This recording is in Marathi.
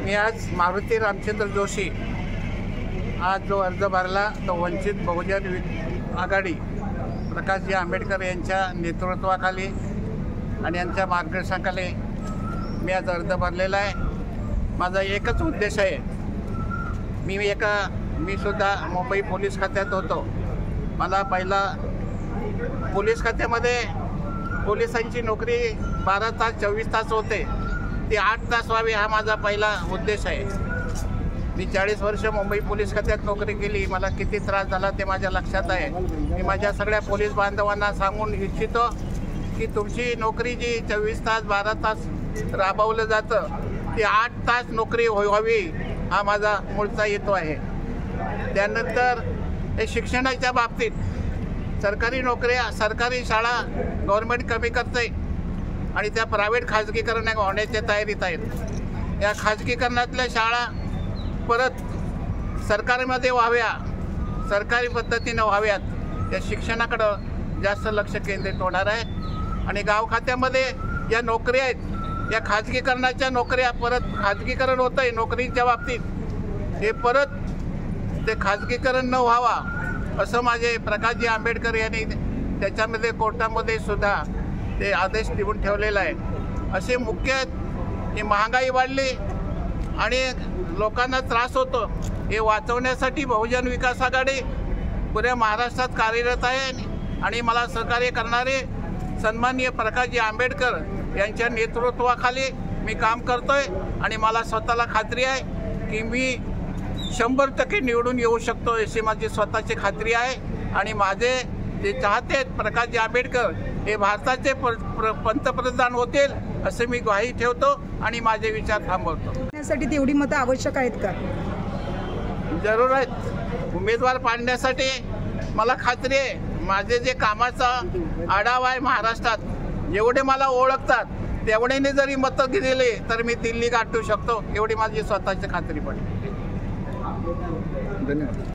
मी आज मारुती रामचंद्र जोशी आज जो अर्ज भरला तो वंचित बहुजन आघाडी प्रकाशजी आंबेडकर यांच्या नेतृत्वाखाली आणि यांच्या मार्गदर्शनाखाली मी आज अर्ज भरलेला आहे। माझा एकच उद्देश आहे, मी सुद्धा मुंबई पोलीस खात्यात होतो। मला पहिला पोलीस खात्यामध्ये पोलिसांची नोकरी 12 तास 24 तास होते, ती 8 तास व्हावी हा माझा पहिला उद्देश आहे। मी 40 वर्ष मुंबई पोलीस खात्यात नोकरी केली, मला किती त्रास झाला ते माझ्या लक्षात आहे। मी माझ्या सगळ्या पोलीस बांधवांना सांगून इच्छितो की तुमची नोकरी जी 24 तास 12 तास राबवलं जातं ती 8 तास नोकरी व्हावी हा माझा मूळचा हेतू आहे। त्यानंतर हे शिक्षणाच्या बाबतीत सरकारी नोकऱ्या सरकारी शाळा गव्हर्नमेंट कमी करते आणि त्या प्रायव्हेट खाजगीकरण होण्याच्या तयारीत आहेत। या खाजगीकरणातल्या शाळा परत सरकारमध्ये व्हाव्या, सरकारी पद्धतीनं व्हाव्यात, या शिक्षणाकडं जास्त लक्ष केंद्रित होणार आहे। आणि गाव खात्यामध्ये या नोकऱ्या आहेत, या खाजगीकरणाच्या नोकऱ्या परत खाजगीकरण होतं आहे नोकरीच्या बाबतीत, हे परत ते खाजगीकरण न व्हावा असं माझे प्रकाशजी आंबेडकर यांनी त्याच्यामध्ये कोर्टामध्ये सुद्धा ते आदेश देऊन ठेवलेला आहे। असे मुख्य ही महागाई वाढली आणि लोकांना त्रास होतो, हे वाचवण्यासाठी बहुजन विकास आघाडी पुऱ्या महाराष्ट्रात कार्यरत आहे आणि मला सहकार्य करणारे सन्माननीय प्रकाशजी आंबेडकर यांच्या नेतृत्वाखाली मी काम करतोय आणि मला स्वतःला खात्री आहे की मी 100% निवडून येऊ शकतो अशी माझी स्वतःची खात्री आहे। आणि माझे जे चाहते आहेत प्रकाशजी आंबेडकर हे भारताचे पंतप्रधान होतील असे मी ग्वाही ठेवतो आणि माझे विचार थांबवतो। साठी तेवढी मतं आवश्यक आहेत का? जरूर आहेत। उमेदवार पाडण्यासाठी मला खात्री आहे, माझे जे कामाचा आढावा आहे महाराष्ट्रात, जेवढे मला ओळखतात तेवढ्याने जरी मतं दिली तर मी दिल्ली गाठू शकतो, एवढी माझी स्वतःची खात्री पडते। धन्यवाद।